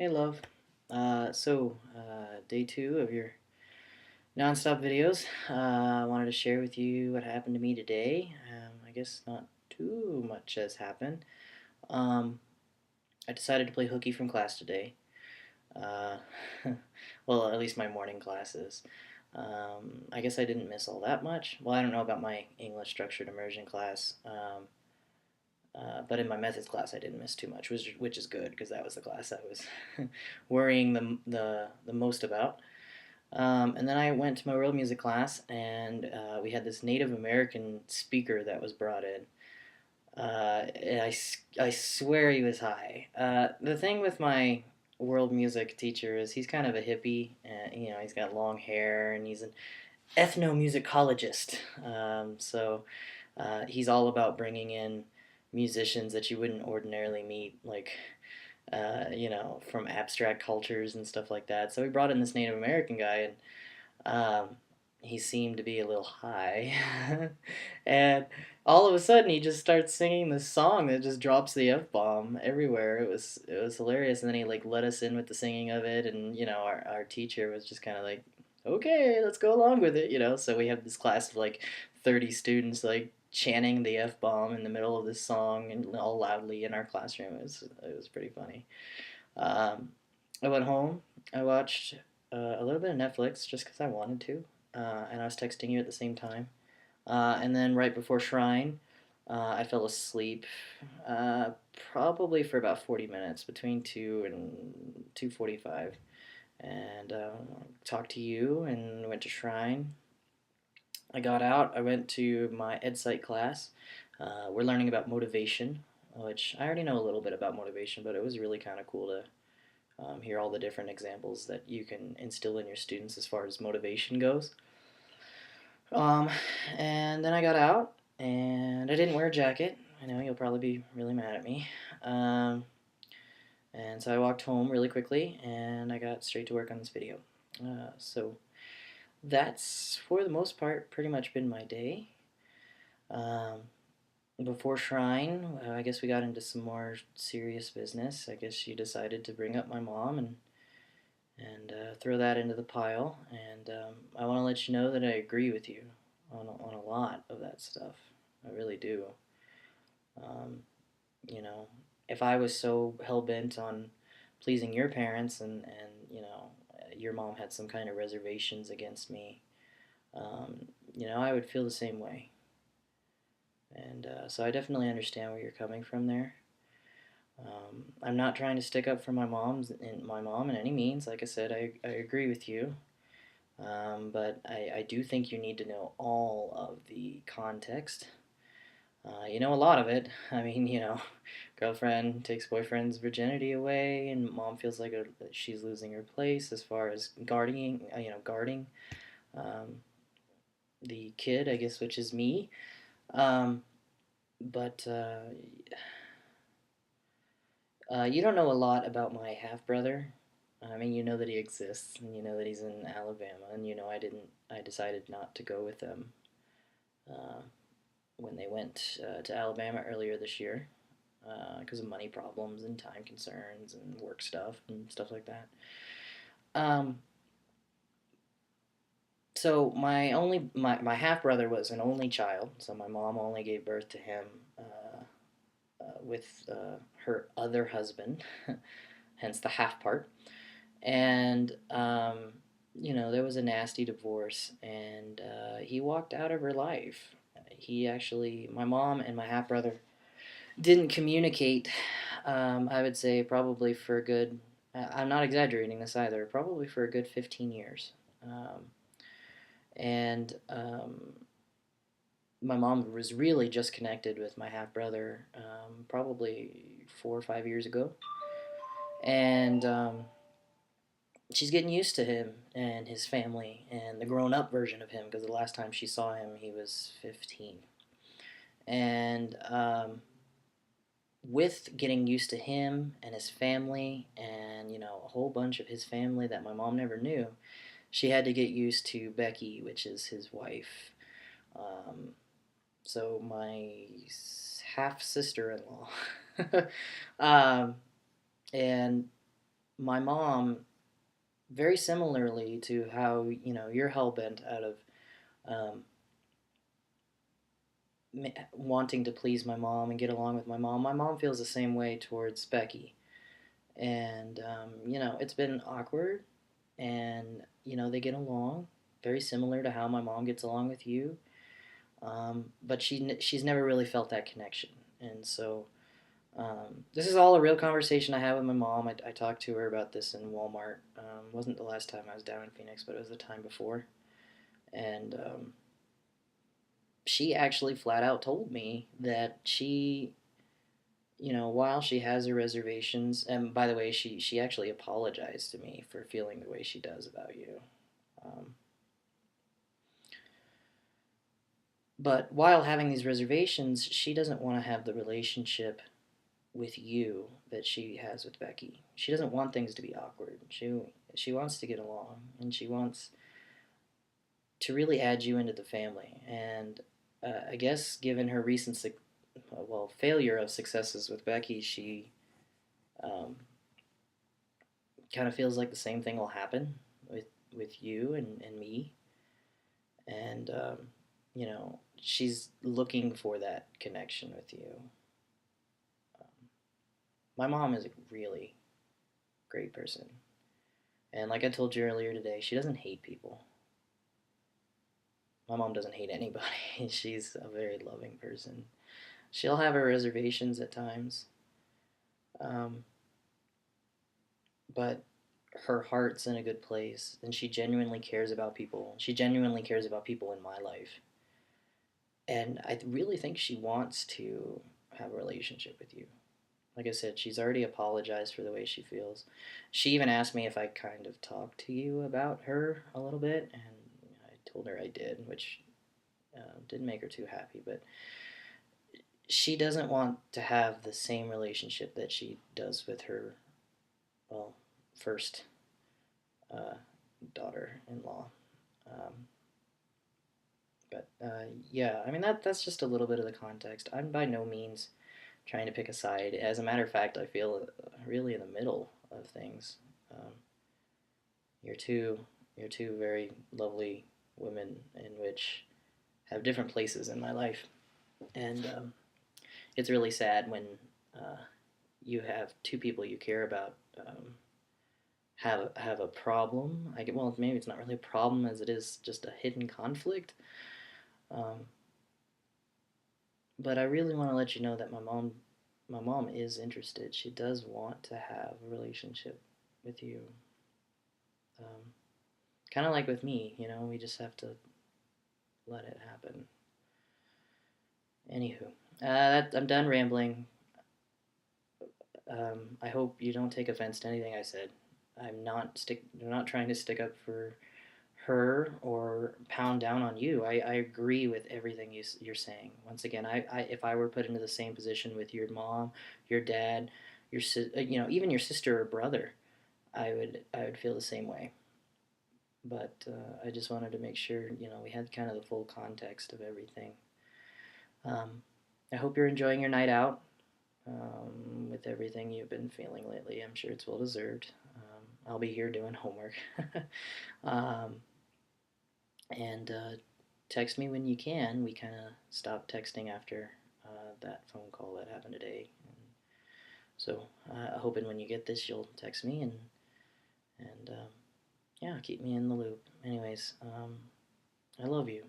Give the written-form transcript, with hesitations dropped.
Hey, love. Day two of your nonstop videos. I wanted to share with you what happened to me today. I guess not too much has happened. Um, I decided to play hooky from class today. Uh, well, at least my morning classes. I guess I didn't miss all that much. Well, I don't know about my English structured immersion class. But in my methods class, I didn't miss too much, which is good because that was the class I was worrying the most about. And then I went to my world music class, and we had this Native American speaker that was brought in. I swear he was high. The thing with my world music teacher is he's kind of a hippie. He's got long hair, and he's an ethnomusicologist. He's all about bringing in musicians that you wouldn't ordinarily meet, like from abstract cultures and stuff like that. So we brought in this Native American guy, and he seemed to be a little high, and all of a sudden he just starts singing this song that just drops the f bomb everywhere. It was hilarious, and then he like let us in with the singing of it, and our teacher was just kind of like, okay, let's go along with it, So we have this class of like 30 students like chanting the f bomb in the middle of this song and all loudly in our classroom. It was pretty funny. Um, I went home. I watched a little bit of Netflix just because I wanted to, and I was texting you at the same time. And then right before Shrine, I fell asleep, uh, probably for about 40 minutes, between 2 and 2:45, and talked to you and went to Shrine. I got out. I went to my Ed Psych class. We're learning about motivation, which I already know a little bit about motivation, but it was really kind of cool to hear all the different examples that you can instill in your students as far as motivation goes. Um, and then I got out, and I didn't wear a jacket. I know you'll probably be really mad at me. Um, and so I walked home really quickly, and I got straight to work on this video. So that's, for the most part, pretty much been my day. Um, Before Shrine, I guess we got into some more serious business. I guess she decided to bring up my mom and throw that into the pile. And I want to let you know that I agree with you on a lot of that stuff. I really do. Um, you know, if I was so hell bent on pleasing your parents and your mom had some kind of reservations against me, I would feel the same way. And so I definitely understand where you're coming from there. I'm not trying to stick up for my mom in any means. Like I said, I agree with you. But I do think you need to know all of the context. You know a lot of it. I mean, girlfriend takes boyfriend's virginity away, and mom feels like she's losing her place as far as guarding um, the kid, I guess, which is me. Um, but you don't know a lot about my half brother. I mean, you know that he exists, and you know that he's in Alabama, and I decided not to go with them uh, when they went to Alabama earlier this year because of money problems and time concerns and work stuff and stuff like that. Um, so my half brother was an only child, so my mom only gave birth to him with her other husband, hence the half part. And there was a nasty divorce, and he walked out of her life. My mom and my half brother didn't communicate. I would say probably for a good. I'm not exaggerating this either. Probably for a good 15 years. And My mom was really just connected with my half brother probably 4 or 5 years ago, and she's getting used to him and his family and the grown up version of him because the last time she saw him, he was 15. And with getting used to him and his family and, a whole bunch of his family that my mom never knew, she had to get used to Becky, which is his wife. Um, so my half sister in law. And my mom, very similarly to how you're hell bent out of um, wanting to please my mom and get along with my mom. My mom feels the same way towards Becky, and it's been awkward, and they get along very similar to how my mom gets along with you. But she's never really felt that connection, and so this is all a real conversation I had with my mom. I talked to her about this in Walmart. Wasn't the last time I was down in Phoenix, but it was the time before, and she actually flat out told me that while she has her reservations, and by the way, she actually apologized to me for feeling the way she does about you. Um, but while having these reservations, she doesn't want to have the relationship with you that she has with Becky. She doesn't want things to be awkward. She wants to get along, and she wants to really add you into the family. And I guess given her recent failure of successes with Becky, she um, kind of feels like the same thing will happen with you and me. And she's looking for that connection with you. My mom is a really great person. And like I told you earlier today, she doesn't hate people. My mom doesn't hate anybody. She's a very loving person. She'll have her reservations at times, um, but her heart's in a good place, and she genuinely cares about people. She genuinely cares about people in my life. And I really think she wants to have a relationship with you. Like I said, she's already apologized for the way she feels. She even asked me if I kind of talked to you about her a little bit, and I told her I did, which didn't make her too happy. But she doesn't want to have the same relationship that she does with her, well, first uh, daughter-in-law. Um, but yeah, I mean that's just a little bit of the context. I'm by no means trying to pick a side. As a matter of fact, I feel really in the middle of things. Um, you're two you're two very lovely women in which have different places in my life, and it's really sad when uh, you have two people you care about have a problem. Well, maybe it's not really a problem as it is just a hidden conflict. Um, but I really want to let you know that my mom is interested. She does want to have a relationship with you. Um, Kind of like with me, we just have to let it happen. Anywho, I'm done rambling. I hope you don't take offense to anything I said. I'm not trying to stick up for her or pound down on you. I agree with everything you're saying. Once again, if I were put into the same position with your mom, your dad, even your sister or brother, I would feel the same way. But I just wanted to make sure we had kind of the full context of everything. Um, I hope you're enjoying your night out with everything you've been feeling lately. I'm sure it's well deserved. I'll be here doing homework. um, and text me when you can. We kind of stopped texting after that phone call that happened today. And so, hoping when you get this, you'll text me and yeah, keep me in the loop. Anyways, I love you.